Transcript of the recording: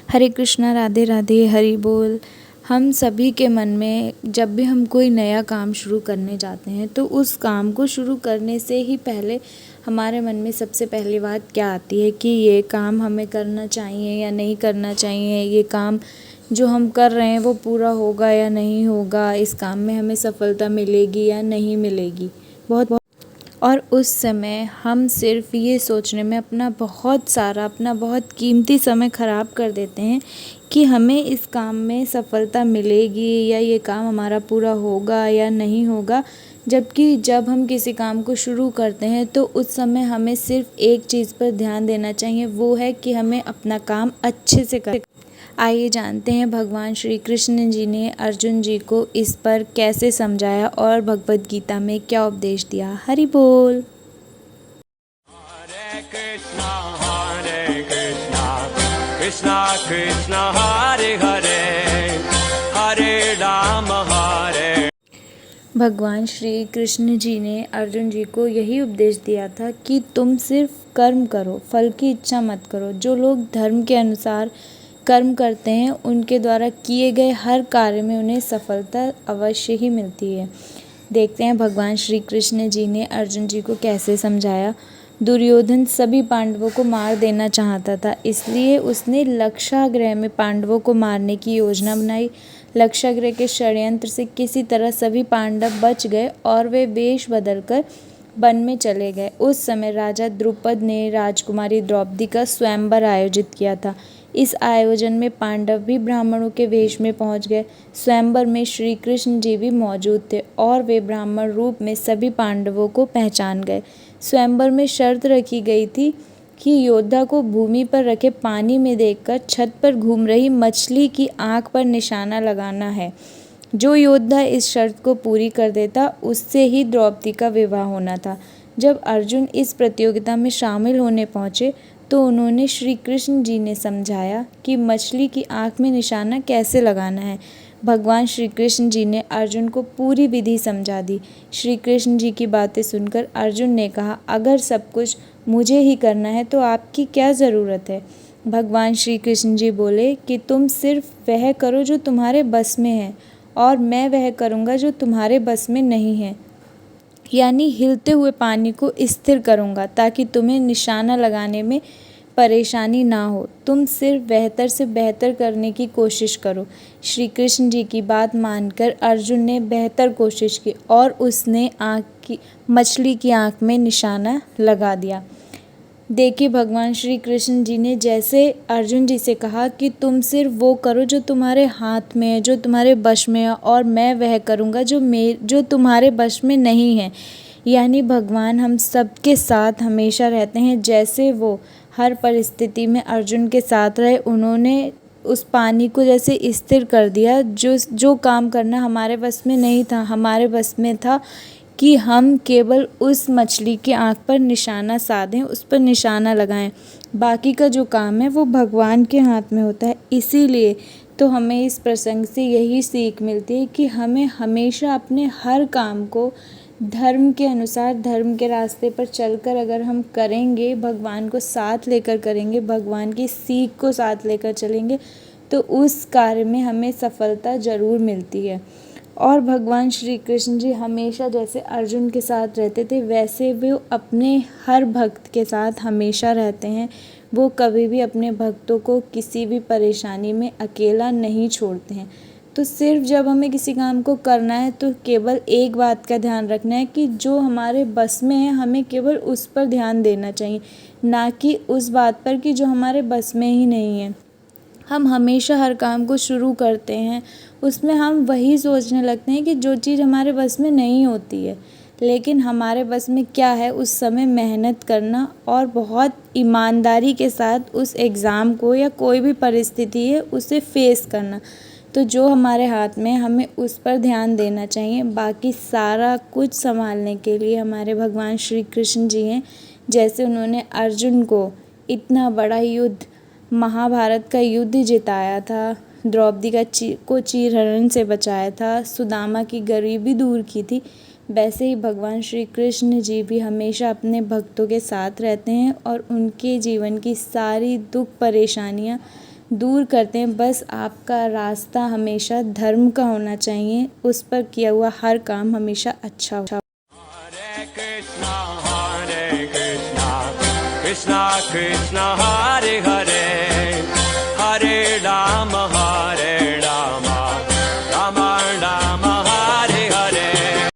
हरे कृष्णा, राधे राधे, हरि बोल। हम सभी के मन में जब भी हम कोई नया काम शुरू करने जाते हैं तो उस काम को शुरू करने से ही पहले हमारे मन में सबसे पहली बात क्या आती है कि ये काम हमें करना चाहिए या नहीं करना चाहिए, ये काम जो हम कर रहे हैं वो पूरा होगा या नहीं होगा, इस काम में हमें सफलता मिलेगी या नहीं मिलेगी। बहुत और उस समय हम सिर्फ ये सोचने में अपना बहुत कीमती समय ख़राब कर देते हैं कि हमें इस काम में सफलता मिलेगी या ये काम हमारा पूरा होगा या नहीं होगा। जबकि जब हम किसी काम को शुरू करते हैं तो उस समय हमें सिर्फ एक चीज़ पर ध्यान देना चाहिए, वो है कि हमें अपना काम अच्छे से कर। आइए जानते हैं भगवान श्री कृष्ण जी ने अर्जुन जी को इस पर कैसे समझाया और भगवद गीता में क्या उपदेश दिया। हरि बोल। हरे कृष्णा कृष्णा कृष्णा हरे हरे, हरे राम हरे। भगवान श्री कृष्ण जी ने अर्जुन जी को यही उपदेश दिया था कि तुम सिर्फ कर्म करो, फल की इच्छा मत करो। जो लोग धर्म के अनुसार कर्म करते हैं उनके द्वारा किए गए हर कार्य में उन्हें सफलता अवश्य ही मिलती है। देखते हैं भगवान श्री कृष्ण जी ने अर्जुन जी को कैसे समझाया। दुर्योधन सभी पांडवों को मार देना चाहता था, इसलिए उसने लक्षागृह में पांडवों को मारने की योजना बनाई। लक्षागृह के षड्यंत्र से किसी तरह सभी पांडव बच गए और वे वेश बदलकर वन में चले गए। उस समय राजा द्रुपद ने राजकुमारी द्रौपदी का स्वयंवर आयोजित किया था। इस आयोजन में पांडव भी ब्राह्मणों के वेश में पहुंच गए। स्वयंवर में श्री कृष्ण जी भी मौजूद थे और वे ब्राह्मण रूप में सभी पांडवों को पहचान गए। स्वयंवर में शर्त रखी गई थी कि योद्धा को भूमि पर रखे पानी में देखकर छत पर घूम रही मछली की आंख पर निशाना लगाना है। जो योद्धा इस शर्त को पूरी कर देता उससे ही द्रौपदी का विवाह होना था। जब अर्जुन इस प्रतियोगिता में शामिल होने पहुंचे तो उन्होंने श्री कृष्ण जी ने समझाया कि मछली की आंख में निशाना कैसे लगाना है। भगवान श्री कृष्ण जी ने अर्जुन को पूरी विधि समझा दी। श्री कृष्ण जी की बातें सुनकर अर्जुन ने कहा, अगर सब कुछ मुझे ही करना है तो आपकी क्या ज़रूरत है। भगवान श्री कृष्ण जी बोले कि तुम सिर्फ वह करो जो तुम्हारे बस में है और मैं वह करूँगा जो तुम्हारे बस में नहीं है। यानी हिलते हुए पानी को स्थिर करूँगा ताकि तुम्हें निशाना लगाने में परेशानी ना हो। तुम सिर्फ बेहतर से बेहतर करने की कोशिश करो। श्री कृष्ण जी की बात मानकर अर्जुन ने बेहतर कोशिश की और उसने मछली की आँख में निशाना लगा दिया। देखिए भगवान श्री कृष्ण जी ने जैसे अर्जुन जी से कहा कि तुम सिर्फ वो करो जो तुम्हारे हाथ में है, जो तुम्हारे वश में है, और मैं वह करूँगा जो तुम्हारे वश में नहीं है। यानी भगवान हम सबके साथ हमेशा रहते हैं। जैसे वो हर परिस्थिति में अर्जुन के साथ रहे, उन्होंने उस पानी को जैसे स्थिर कर दिया। जो काम करना हमारे बस में नहीं था, हमारे बस में था कि हम केवल उस मछली की आँख पर निशाना साधें, उस पर निशाना लगाएं। बाकी का जो काम है वो भगवान के हाथ में होता है। इसीलिए तो हमें इस प्रसंग से यही सीख मिलती है कि हमें हमेशा अपने हर काम को धर्म के अनुसार, धर्म के रास्ते पर चलकर अगर हम करेंगे, भगवान को साथ लेकर करेंगे, भगवान की सीख को साथ लेकर चलेंगे तो उस कार्य में हमें सफलता ज़रूर मिलती है। और भगवान श्री कृष्ण जी हमेशा जैसे अर्जुन के साथ रहते थे वैसे वो अपने हर भक्त के साथ हमेशा रहते हैं। वो कभी भी अपने भक्तों को किसी भी परेशानी में अकेला नहीं छोड़ते हैं। तो सिर्फ जब हमें किसी काम को करना है तो केवल एक बात का ध्यान रखना है कि जो हमारे बस में है हमें केवल उस पर ध्यान देना चाहिए, ना कि उस बात पर कि जो हमारे बस में ही नहीं है। हम हमेशा हर काम को शुरू करते हैं, उसमें हम वही सोचने लगते हैं कि जो चीज़ हमारे बस में नहीं होती है। लेकिन हमारे बस में क्या है, उस समय मेहनत करना और बहुत ईमानदारी के साथ उस एग्ज़ाम को या कोई भी परिस्थिति है उसे फेस करना। तो जो हमारे हाथ में हमें उस पर ध्यान देना चाहिए। बाकी सारा कुछ संभालने के लिए हमारे भगवान श्री कृष्ण जी हैं। जैसे उन्होंने अर्जुन को इतना बड़ा युद्ध, महाभारत का युद्ध जिताया था, द्रौपदी को चीरहरण से बचाया था, सुदामा की गरीबी दूर की थी, वैसे ही भगवान श्री कृष्ण जी भी हमेशा अपने भक्तों के साथ रहते हैं और उनके जीवन की सारी दुख परेशानियां दूर करते हैं। बस आपका रास्ता हमेशा धर्म का होना चाहिए, उस पर किया हुआ हर काम हमेशा अच्छा हो। Hare Krishna, Krishna Krishna, Hare Hare, Hare Rama, Hare